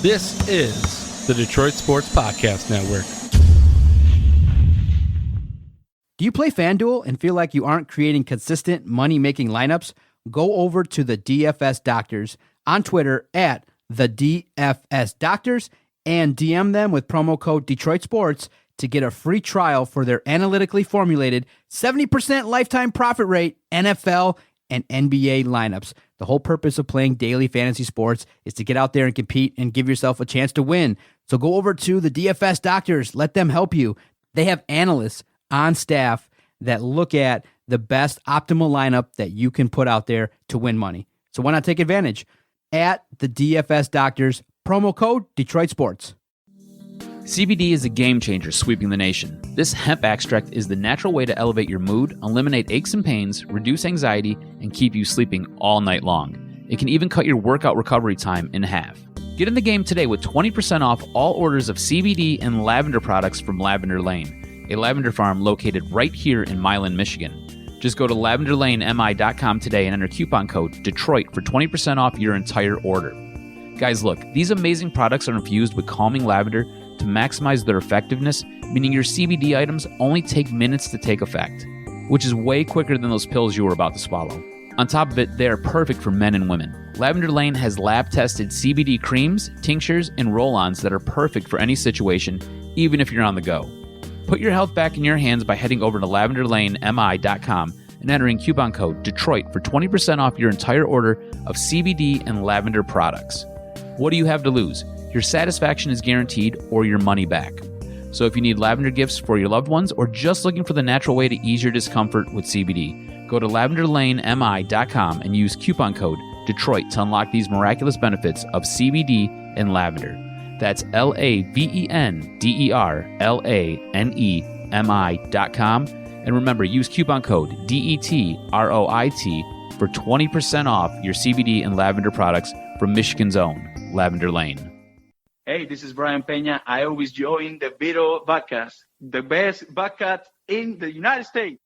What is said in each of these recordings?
This is the Detroit Sports Podcast Network. Do you play FanDuel and feel like you aren't creating consistent money-making lineups? Go over to the DFS Doctors on Twitter at the DFS Doctors and DM them with promo code Detroit Sports to get a free trial for their analytically formulated 70% lifetime profit rate NFL and NBA lineups. The whole purpose of playing daily fantasy sports is to get out there and compete and give yourself a chance to win. So go over to the DFS Doctors. Let them help you. They have analysts on staff that look at the best optimal lineup that you can put out there to win money. So why not take advantage? At the DFS Doctors, promo code Detroit Sports. CBD is a game changer sweeping the nation. This hemp extract is the natural way to elevate your mood, eliminate aches and pains, reduce anxiety, and keep you sleeping all night long. It can even cut your workout recovery time in half. Get in the game today with 20% off all orders of CBD and lavender products from Lavender Lane, a lavender farm located right here in Milan, Michigan. Just go to lavenderlanemi.com today and enter coupon code Detroit for 20% off your entire order. Guys, look, these amazing products are infused with calming lavender to maximize their effectiveness, meaning your CBD items only take minutes to take effect, which is way quicker than those pills you were about to swallow. On top of it, they are perfect for men and women. Lavender Lane has lab-tested CBD creams, tinctures, and roll-ons that are perfect for any situation, even if you're on the go. Put your health back in your hands by heading over to lavenderlanemi.com and entering coupon code Detroit for 20% off your entire order of CBD and lavender products. What do you have to lose? Your satisfaction is guaranteed or your money back. So if you need lavender gifts for your loved ones or just looking for the natural way to ease your discomfort with CBD, go to lavenderlanemi.com and use coupon code Detroit to unlock these miraculous benefits of CBD and lavender. That's lavenderlanemi.com. And remember, use coupon code DETROIT for 20% off your CBD and lavender products from Michigan's own Lavender Lane. Hey, this is Brian Peña. I always join the Vito podcast, the best podcast in the United States.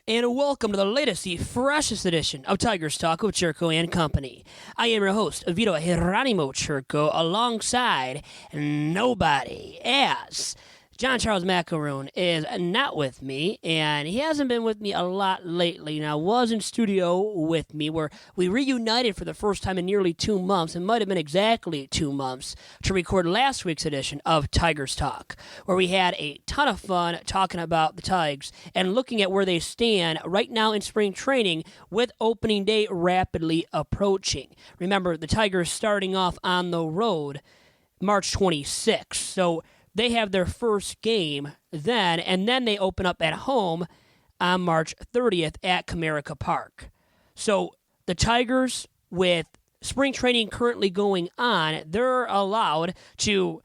And welcome to the latest, the freshest edition of Tigers Talk with Chirco and Company. I am your host, Vito Chirco, alongside nobody, as John Charles Macaroon is not with me, and he hasn't been with me a lot lately. Now, was in studio with me, where we reunited for the first time in nearly 2 months. It might have been exactly 2 months to record last week's edition of Tigers Talk, where we had a ton of fun talking about the Tigers and looking at where they stand right now in spring training with opening day rapidly approaching. Remember, the Tigers starting off on the road March 26th, so they have their first game then, and then they open up at home on March 30th at Comerica Park. So the Tigers, with spring training currently going on, they're allowed to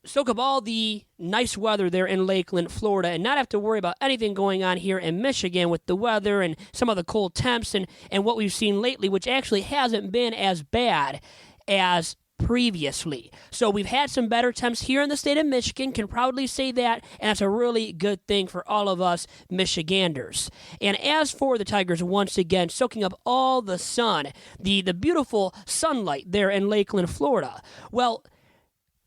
soak up all the nice weather there in Lakeland, Florida, and not have to worry about anything going on here in Michigan with the weather and some of the cold temps and what we've seen lately, which actually hasn't been as bad as previously. So we've had some better temps here in the state of Michigan, can proudly say that, and that's a really good thing for all of us Michiganders. And as for the Tigers, once again, soaking up all the sun, the beautiful sunlight there in Lakeland, Florida, well,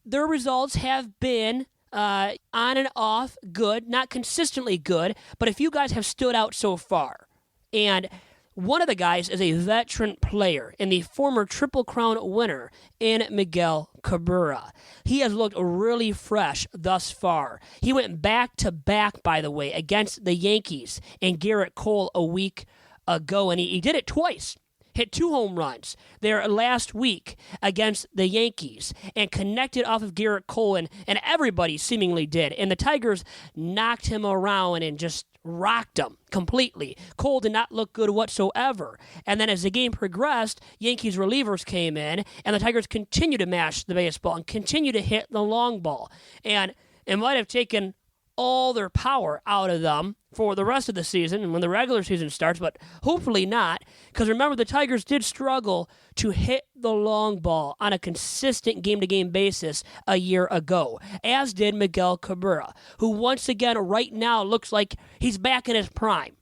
their results have been on and off good, not consistently good, but a few guys have stood out so far. And one of the guys is a veteran player and the former Triple Crown winner in Miguel Cabrera. He has looked really fresh thus far. He went back-to-back, by the way, against the Yankees and Gerrit Cole a week ago, and he did it twice. Hit 2 home runs there last week against the Yankees and connected off of Gerrit Cole, and everybody seemingly did. And the Tigers knocked him around and just rocked him completely. Cole did not look good whatsoever. And then as the game progressed, Yankees relievers came in, and the Tigers continued to mash the baseball and continue to hit the long ball. And it might have taken all their power out of them for the rest of the season and when the regular season starts, but hopefully not, because remember, the Tigers did struggle to hit the long ball on a consistent game-to-game basis a year ago, as did Miguel Cabrera, who once again right now looks like he's back in his prime.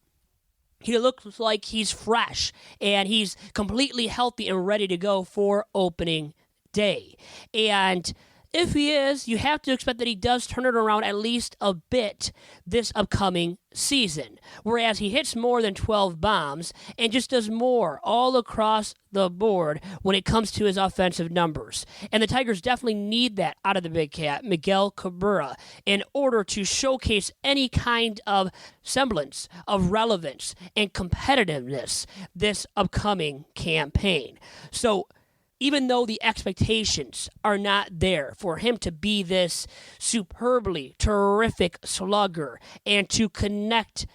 He looks like he's fresh, and he's completely healthy and ready to go for opening day. And if he is, you have to expect that he does turn it around at least a bit this upcoming season, whereas he hits more than 12 bombs and just does more all across the board when it comes to his offensive numbers. And the Tigers definitely need that out of the big cat, Miguel Cabrera, in order to showcase any kind of semblance of relevance and competitiveness this upcoming campaign. So even though the expectations are not there for him to be this superbly terrific slugger and to connect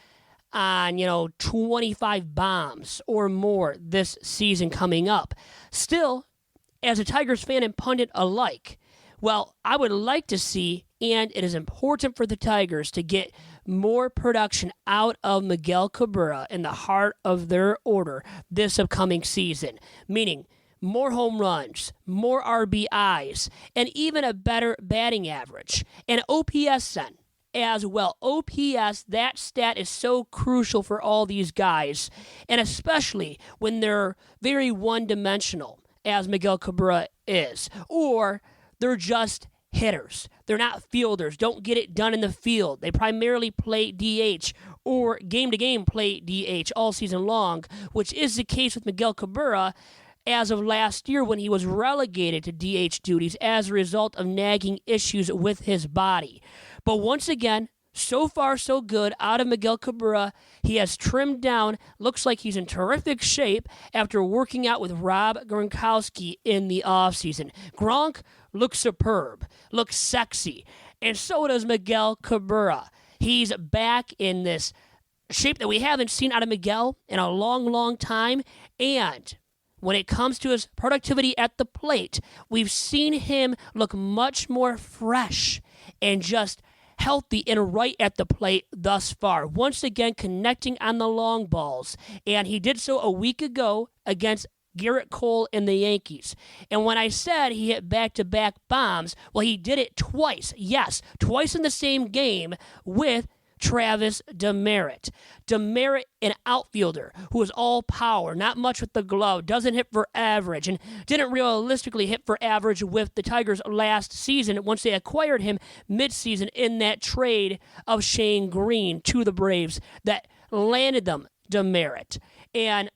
on, 25 bombs or more this season coming up, still, as a Tigers fan and pundit alike, well, I would like to see, and it is important for the Tigers to get more production out of Miguel Cabrera in the heart of their order this upcoming season, meaning more home runs, more RBIs, and even a better batting average. And OPS then as well. OPS, that stat is so crucial for all these guys, and especially when they're very one-dimensional, as Miguel Cabrera is, or they're just hitters. They're not fielders, don't get it done in the field. They primarily play DH or game-to-game play DH all season long, which is the case with Miguel Cabrera as of last year when he was relegated to DH duties as a result of nagging issues with his body. But once again, so far so good out of Miguel Cabrera. He has trimmed down, looks like he's in terrific shape after working out with Rob Gronkowski in the offseason. Gronk looks superb, looks sexy, and so does Miguel Cabrera. He's back in this shape that we haven't seen out of Miguel in a long, long time, and when it comes to his productivity at the plate, we've seen him look much more fresh and just healthy and right at the plate thus far. Once again, connecting on the long balls. And he did so a week ago against Gerrit Cole and the Yankees. And when I said he hit back-to-back bombs, well, he did it twice. Yes, twice in the same game with Travis Demeritte. Demeritte, an outfielder who is all power, not much with the glove, doesn't hit for average, and didn't realistically hit for average with the Tigers last season once they acquired him midseason in that trade of Shane Greene to the Braves that landed them Demeritte. And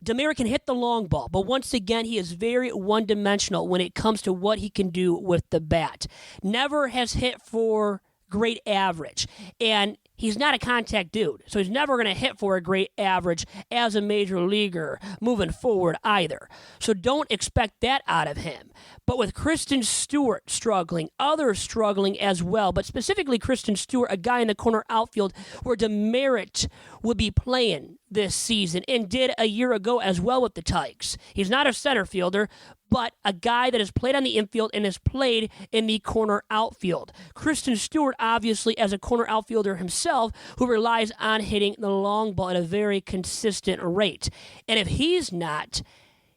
Demeritte can hit the long ball, but once again, he is very one-dimensional when it comes to what he can do with the bat. Never has hit for great average, and he's not a contact dude, so he's never going to hit for a great average as a major leaguer moving forward either. So don't expect that out of him. But with Christin Stewart struggling, others struggling as well, but specifically Christin Stewart, a guy in the corner outfield where Demeritte would be playing this season and did a year ago as well with the Tigers. He's not a center fielder, but a guy that has played on the infield and has played in the corner outfield. Christin Stewart, obviously, as a corner outfielder himself, who relies on hitting the long ball at a very consistent rate. And if he's not,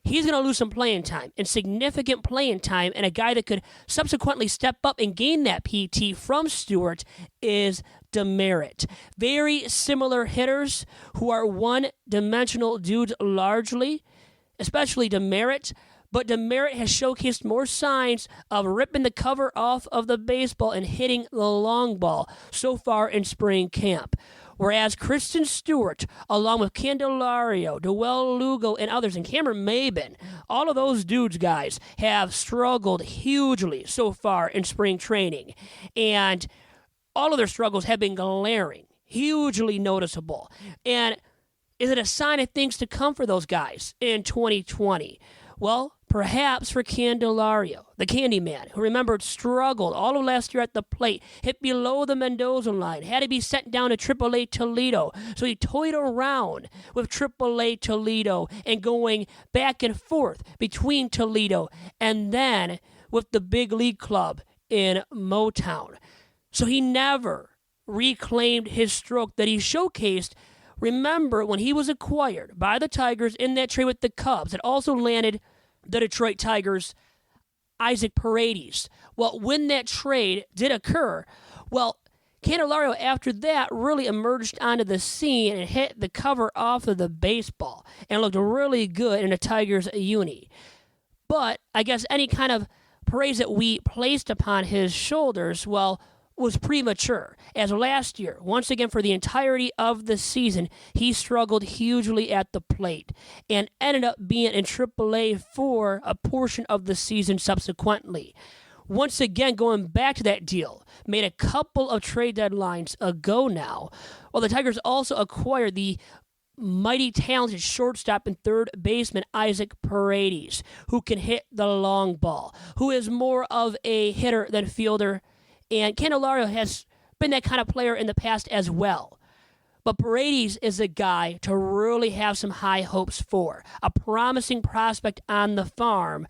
he's going to lose some playing time, and significant playing time, and a guy that could subsequently step up and gain that PT from Stewart is Demeritte. Very similar hitters who are one-dimensional dudes largely, especially Demeritte, but Demeritte has showcased more signs of ripping the cover off of the baseball and hitting the long ball so far in spring camp. Whereas Christin Stewart, along with Candelario, Dewell Lugo, and others, and Cameron Maben, all of those dudes, guys, have struggled hugely so far in spring training. And all of their struggles have been glaring, hugely noticeable. And is it a sign of things to come for those guys in 2020? Well, perhaps for Candelario, the Candyman, who remembered struggled all of last year at the plate, hit below the Mendoza line, had to be sent down to AAA Toledo. So he toyed around with AAA Toledo and going back and forth between Toledo and then with the big league club in Motown. So he never reclaimed his stroke that he showcased. Remember when he was acquired by the Tigers in that trade with the Cubs, it also landed the Detroit Tigers Isaac Paredes. Well, when that trade did occur, well, Candelario after that really emerged onto the scene and hit the cover off of the baseball and looked really good in a Tigers uni. But I guess any kind of praise that we placed upon his shoulders, well, was premature. As last year, once again for the entirety of the season, he struggled hugely at the plate and ended up being in AAA for a portion of the season subsequently. Once again, going back to that deal, made a couple of trade deadlines ago now. Well, the Tigers also acquired the mighty talented shortstop and third baseman Isaac Paredes, who can hit the long ball, who is more of a hitter than fielder. And Candelario has been that kind of player in the past as well. But Paredes is a guy to really have some high hopes for. A promising prospect on the farm.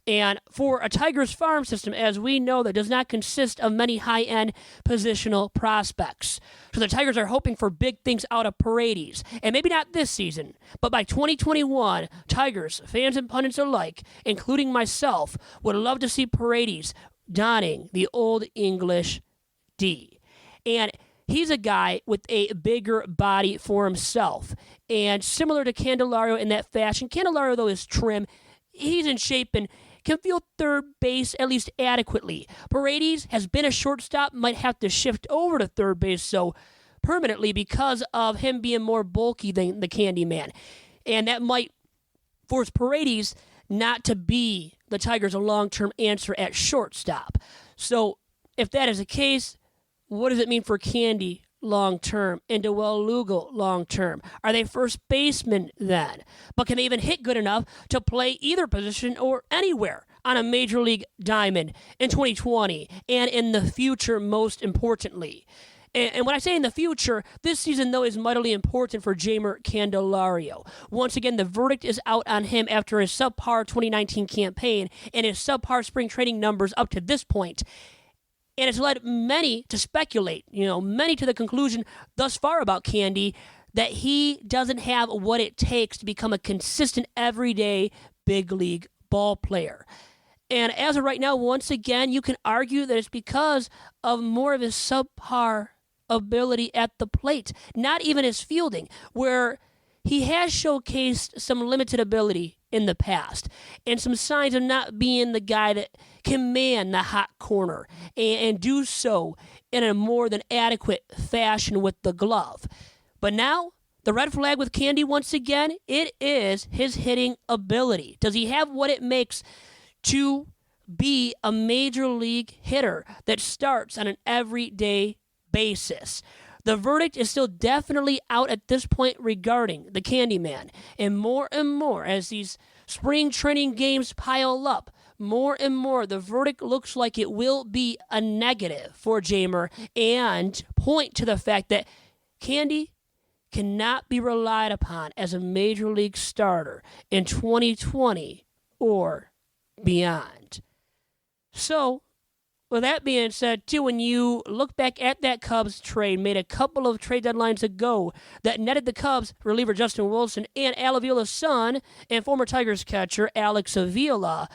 And for a Tigers farm system, as we know, that does not consist of many high-end positional prospects. So the Tigers are hoping for big things out of Paredes. And maybe not this season, but by 2021, Tigers, fans and pundits alike, including myself, would love to see Paredes donning the Old English D. And he's a guy with a bigger body for himself. And similar to Candelario in that fashion, Candelario, though, is trim. He's in shape and can field third base at least adequately. Paredes has been a shortstop, might have to shift over to third base so permanently because of him being more bulky than the Candyman. And that might force Paredes not to be the Tigers' long-term answer at shortstop. So if that is the case, what does it mean for Candy long-term and Dewell Lugo long-term? Are they first basemen then? But can they even hit good enough to play either position or anywhere on a major league diamond in 2020 and in the future, most importantly? And when I say in the future, this season, though, is mightily important for Jeimer Candelario. Once again, the verdict is out on him after his subpar 2019 campaign and his subpar spring training numbers up to this point. And it's led many to speculate, many to the conclusion thus far about Candy that he doesn't have what it takes to become a consistent, everyday, big league ball player. And as of right now, once again, you can argue that it's because of more of his subpar ability at the plate, not even his fielding, where he has showcased some limited ability in the past and some signs of not being the guy that can man the hot corner and do so in a more than adequate fashion with the glove. But now, the red flag with Candy, once again, it is his hitting ability. Does he have what it makes to be a major league hitter that starts on an everyday basis? The verdict is still definitely out at this point regarding the Candyman. And more as these spring training games pile up, more and more the verdict looks like it will be a negative for Jeimer and point to the fact that Candy cannot be relied upon as a major league starter in 2020 or beyond. So, with that being said, too, when you look back at that Cubs trade, made a couple of trade deadlines ago that netted the Cubs reliever Justin Wilson and Avila's son and former Tigers catcher Alex Avila,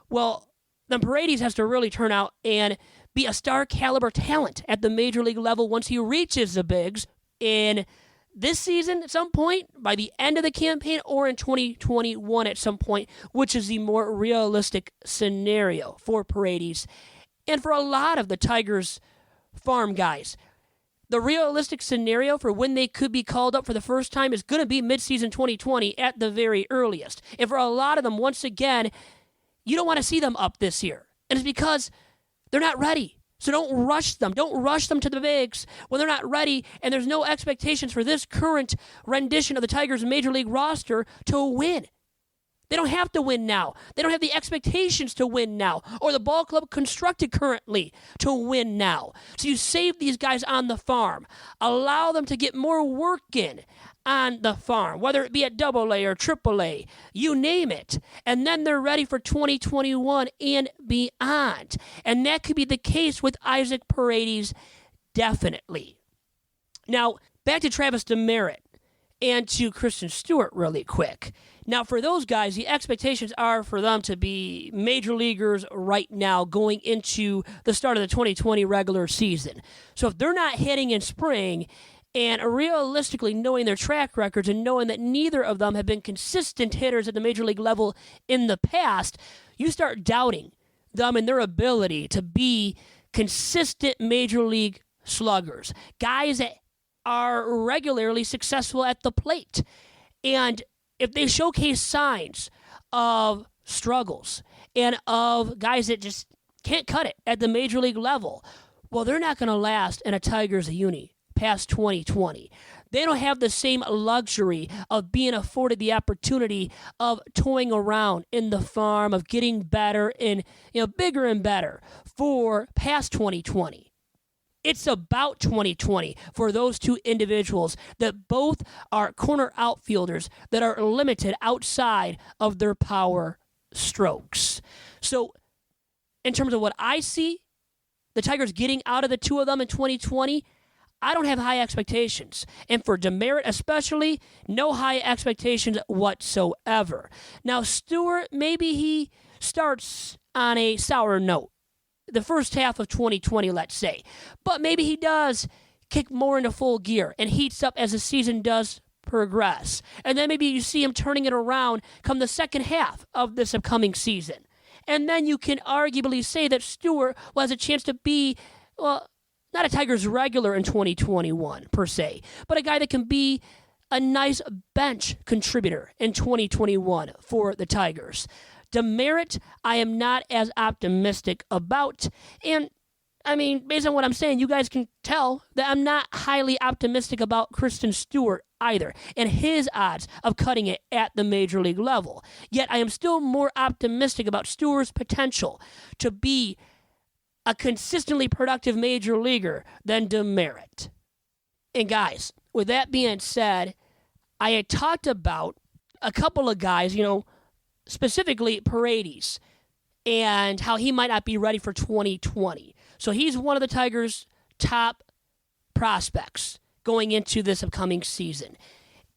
well, then Paredes has to really turn out and be a star caliber talent at the major league level once he reaches the bigs in this season at some point, by the end of the campaign, or in 2021 at some point, which is the more realistic scenario for Paredes. And for a lot of the Tigers farm guys, the realistic scenario for when they could be called up for the first time is going to be midseason 2020 at the very earliest. And for a lot of them, once again, you don't want to see them up this year. And it's because they're not ready. So don't rush them. Don't rush them to the bigs when they're not ready and there's no expectations for this current rendition of the Tigers major league roster to win. They don't have to win now. They don't have the expectations to win now, or the ball club constructed currently to win now. So you save these guys on the farm. Allow them to get more work in on the farm, whether it be at AA or AAA, you name it. And then they're ready for 2021 and beyond. And that could be the case with Isaac Paredes, definitely. Now, back to Travis Demeritte and to Christin Stewart really quick. Now, for those guys, the expectations are for them to be major leaguers right now going into the start of the 2020 regular season. So if they're not hitting in spring, and realistically knowing their track records and knowing that neither of them have been consistent hitters at the major league level in the past, you start doubting them and their ability to be consistent major league sluggers, guys that are regularly successful at the plate. And if they showcase signs of struggles and of guys that just can't cut it at the major league level, well, they're not going to last in a Tigers uni past 2020. They don't have the same luxury of being afforded the opportunity of toying around in the farm, of getting better and bigger and better for past 2020. It's about 2020 for those two individuals that both are corner outfielders that are limited outside of their power strokes. So in terms of what I see, the Tigers getting out of the two of them in 2020, I don't have high expectations. And for Demeritte especially, no high expectations whatsoever. Now, Stewart, maybe he starts on a sour note the first half of 2020, let's say. But maybe he does kick more into full gear and heats up as the season does progress. And then maybe you see him turning it around come the second half of this upcoming season. And then you can arguably say that Stewart has a chance to be, well, not a Tigers regular in 2021 per se, but a guy that can be a nice bench contributor in 2021 for the Tigers. Demeritte, I am not as optimistic about. And, I mean, based on what I'm saying, you guys can tell that I'm not highly optimistic about Christin Stewart either and his odds of cutting it at the major league level. Yet I am still more optimistic about Stewart's potential to be a consistently productive major leaguer than Demeritte. And guys, with that being said, I had talked about a couple of guys, specifically Paredes, and how he might not be ready for 2020. So he's one of the Tigers' top prospects going into this upcoming season.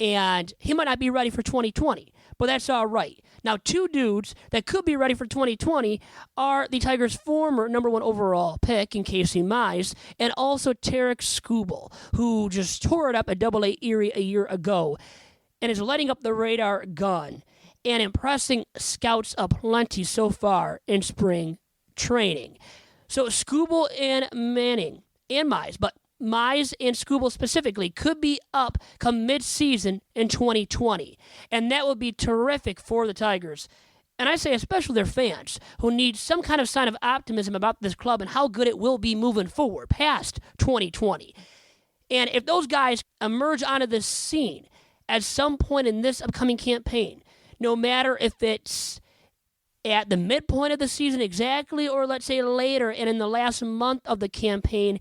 And he might not be ready for 2020, but that's all right. Now, two dudes that could be ready for 2020 are the Tigers' former number 1 overall pick in Casey Mize and also Tarik Skubal, who just tore it up at AA Erie a year ago and is lighting up the radar gun and impressing scouts aplenty so far in spring training. So Skubal and Manning and Mize, but Mize and Skubal specifically could be up come mid-season in 2020, and that would be terrific for the Tigers. And I say especially their fans, who need some kind of sign of optimism about this club and how good it will be moving forward past 2020. And if those guys emerge onto the scene at some point in this upcoming campaign, no matter if it's at the midpoint of the season exactly or let's say later and in the last month of the campaign,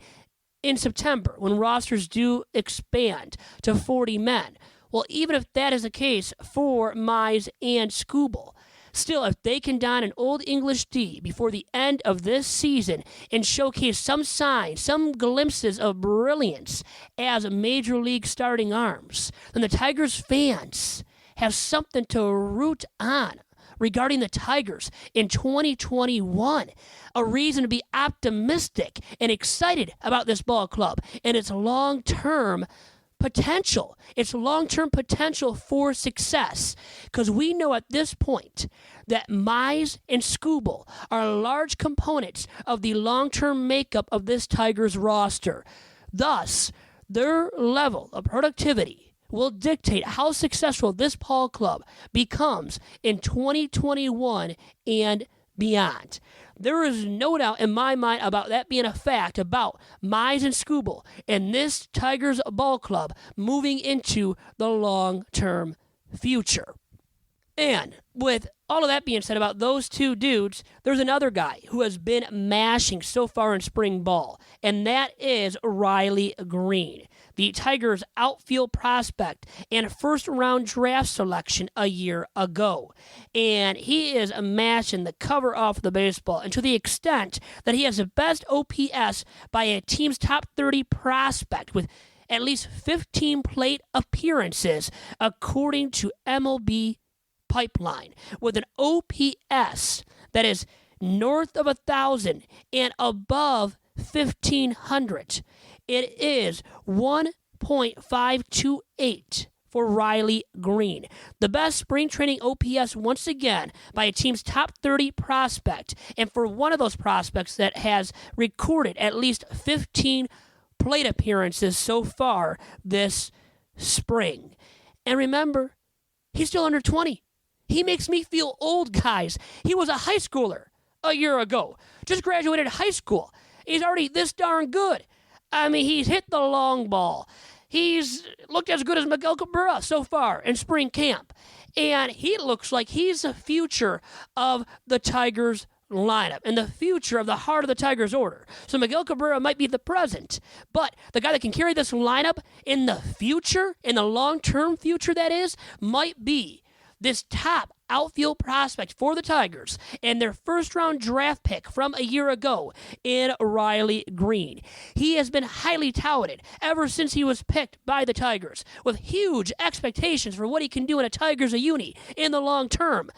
in September, when rosters do expand to 40 men. Well, even if that is the case for Mize and Skubal, still, if they can don an Old English D before the end of this season and showcase some signs, some glimpses of brilliance as major league starting arms, then the Tigers fans have something to root on regarding the Tigers in 2021. A reason to be optimistic and excited about this ball club and its long-term potential. Its long-term potential for success. Because we know at this point that Mize and Skubal are large components of the long-term makeup of this Tigers roster. Thus, their level of productivity will dictate how successful this ball club becomes in 2021 and beyond. There is no doubt in my mind about that being a fact about Mize and Skubal and this Tigers ball club moving into the long-term future. And with all of that being said about those two dudes, there's another guy who has been mashing so far in spring ball, and that is Riley Greene, the Tigers' outfield prospect and first-round draft selection a year ago. And he is mashing the cover off the baseball, and to the extent that he has the best OPS by a team's top 30 prospect with at least 15 plate appearances, according to MLB Pipeline, with an OPS that is north of 1,000 and above 1,500. It is 1.528 for Riley Greene. The best spring training OPS once again by a team's top 30 prospect, and for one of those prospects that has recorded at least 15 plate appearances so far this spring. And remember, he's still under 20. He makes me feel old, guys. He was a high schooler a year ago. Just graduated high school. He's already this darn good. I mean, he's hit the long ball. He's looked as good as Miguel Cabrera so far in spring camp. And he looks like he's the future of the Tigers lineup and the future of the heart of the Tigers order. So Miguel Cabrera might be the present, but the guy that can carry this lineup in the future, in the long-term future that is, might be this top outfield prospect for the Tigers and their first-round draft pick from a year ago in Riley Greene. He has been highly touted ever since he was picked by the Tigers, with huge expectations for what he can do in a Tigers a uni in the long term.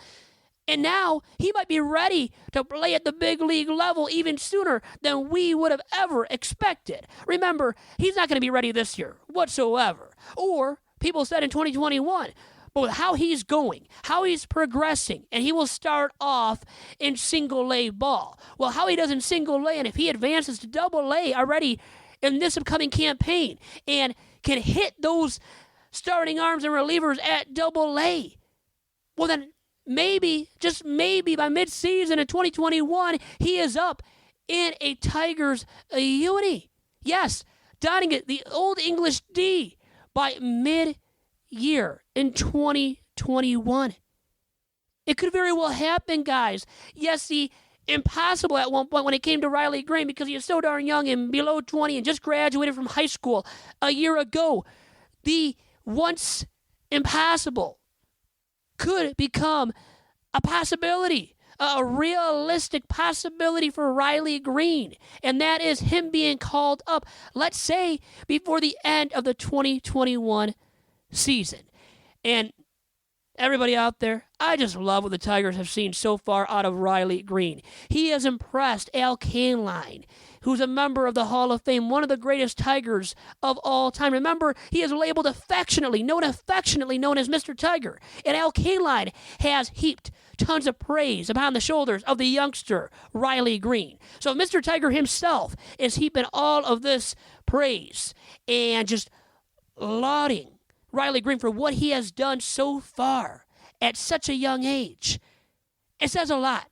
And now he might be ready to play at the big league level even sooner than we would have ever expected. Remember, he's not going to be ready this year whatsoever. Or people said in 2021, but with how he's going, how he's progressing, and he will start off in single-A ball. Well, how he does in single-A, and if he advances to double-A already in this upcoming campaign and can hit those starting arms and relievers at double-A, well then maybe, just maybe by mid-season in 2021, he is up in a Tigers uni. Yes, donning it, the Old English D, by mid-year in 2021. It could very well happen, guys. Yes, the impossible at one point when it came to Riley Greene, because he is so darn young and below 20 and just graduated from high school a year ago. The once impossible could become a possibility, a realistic possibility for Riley Greene, and that is him being called up, let's say, before the end of the 2021 season. And everybody out there, I just love what the Tigers have seen so far out of Riley Greene. He has impressed Al Kaline, who's a member of the Hall of Fame, one of the greatest Tigers of all time. Remember, he is labeled affectionately known as Mr. Tiger. And Al Kaline has heaped tons of praise upon the shoulders of the youngster, Riley Greene. So Mr. Tiger himself is heaping all of this praise and just lauding Riley Greene for what he has done so far at such a young age. It says a lot.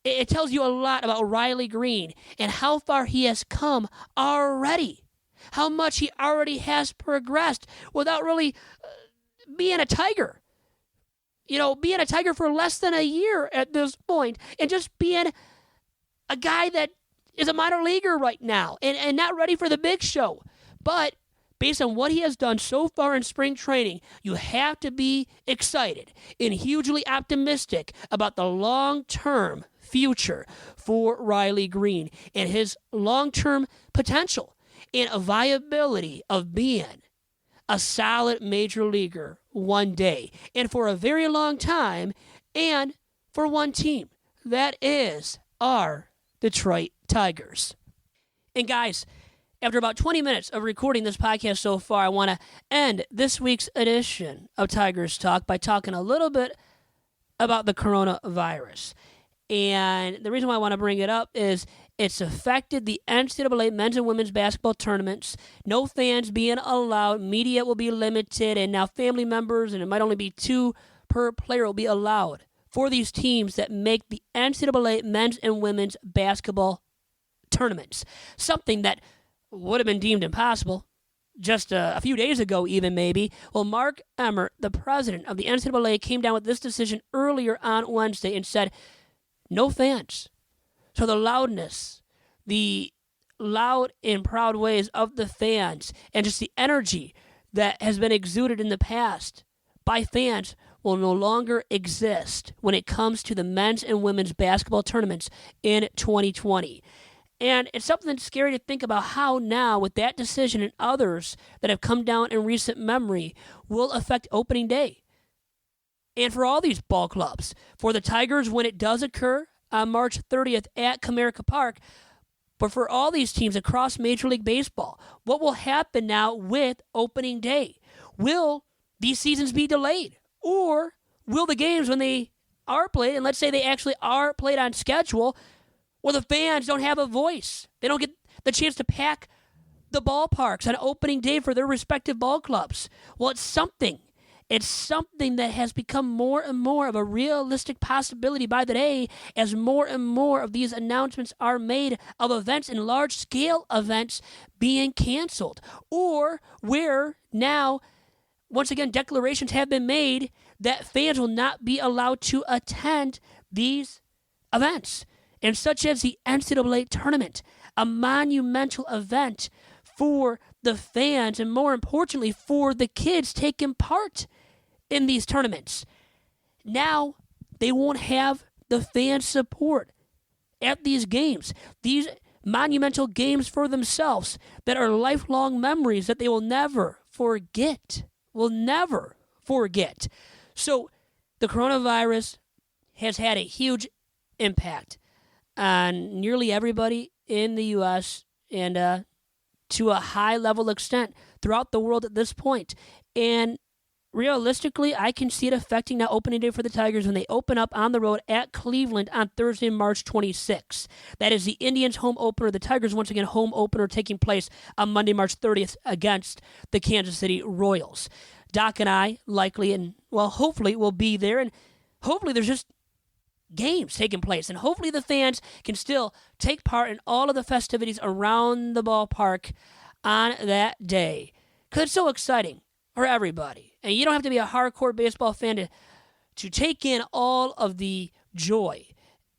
It tells you a lot about Riley Greene and how far he has come already, how much he already has progressed without really being a Tiger. Being a Tiger for less than a year at this point, and just being a guy that is a minor leaguer right now and not ready for the big show. But based on what he has done so far in spring training, you have to be excited and hugely optimistic about the long-term future for Riley Greene and his long-term potential and a viability of being a solid major leaguer one day and for a very long time and for one team. That is our Detroit Tigers. And guys, after about 20 minutes of recording this podcast so far, I want to end this week's edition of Tigers Talk by talking a little bit about the coronavirus. And the reason why I want to bring it up is it's affected the NCAA men's and women's basketball tournaments. No fans being allowed. Media will be limited. And now family members, and it might only be 2 per player, will be allowed for these teams that make the NCAA men's and women's basketball tournaments. Something that would have been deemed impossible just a few days ago, even maybe. Well, Mark Emmert, the president of the NCAA, came down with this decision earlier on Wednesday and said, no fans. So the loudness, the loud and proud ways of the fans, and just the energy that has been exuded in the past by fans will no longer exist when it comes to the men's and women's basketball tournaments in 2020. And it's something that's scary to think about how now, with that decision and others that have come down in recent memory, will affect opening day. And for all these ball clubs, for the Tigers when it does occur on March 30th at Comerica Park, but for all these teams across Major League Baseball, what will happen now with opening day? Will these seasons be delayed? Or will the games, when they are played, and let's say they actually are played on schedule, well, the fans don't have a voice. They don't get the chance to pack the ballparks on opening day for their respective ball clubs. Well, it's something. It's something that has become more and more of a realistic possibility by the day as more and more of these announcements are made of events and large-scale events being canceled. Or where now, once again, declarations have been made that fans will not be allowed to attend these events. And such as the NCAA tournament, a monumental event for the fans and more importantly for the kids taking part in these tournaments. Now they won't have the fan support at these games, these monumental games for themselves that are lifelong memories that they will never forget. So the coronavirus has had a huge impact on nearly everybody in the U.S. and to a high level extent throughout the world at this point. And realistically, I can see it affecting now opening day for the Tigers when they open up on the road at Cleveland on Thursday, March 26th. That is the Indians' home opener. The Tigers, once again, home opener taking place on Monday, March 30th against the Kansas City Royals. Doc and I likely and, well, hopefully will be there. And hopefully there's just games taking place. And hopefully the fans can still take part in all of the festivities around the ballpark on that day. Because it's so exciting for everybody. And you don't have to be a hardcore baseball fan to take in all of the joy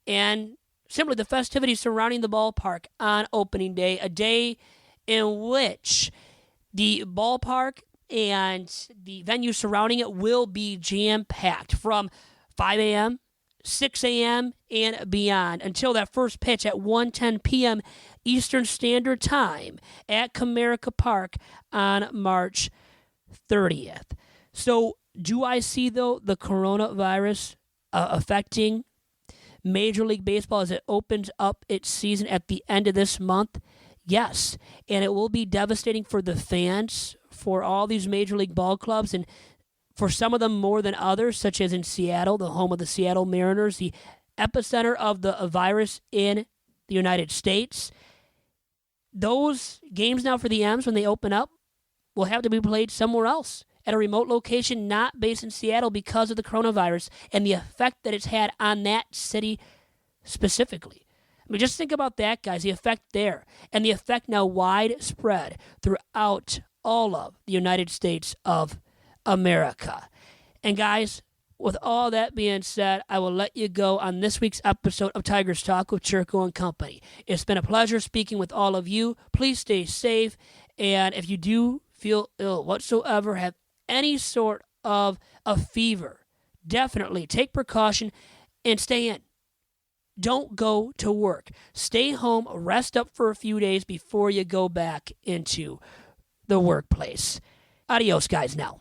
and simply the festivities surrounding the ballpark on opening day, a day in which the ballpark and the venue surrounding it will be jam-packed from 5 a.m., 6 a.m., and beyond until that first pitch at 1:10 p.m. Eastern Standard Time at Comerica Park on March 30th. So do I see, though, the coronavirus affecting Major League Baseball as it opens up its season at the end of this month? Yes, and it will be devastating for the fans, for all these Major League ball clubs, and for some of them more than others, such as in Seattle, the home of the Seattle Mariners, the epicenter of the virus in the United States. Those games now for the M's, when they open up, will have to be played somewhere else at a remote location not based in Seattle because of the coronavirus and the effect that it's had on that city specifically. I mean, just think about that, guys, the effect there, and the effect now widespread throughout all of the United States of America. And guys, with all that being said, I will let you go on this week's episode of Tigers Talk with Chirco and Company. It's been a pleasure speaking with all of you. Please stay safe, and if you do feel ill whatsoever, have any sort of a fever, definitely take precaution and stay in. Don't go to work. Stay home, rest up for a few days before you go back into the workplace. Adios, guys, now.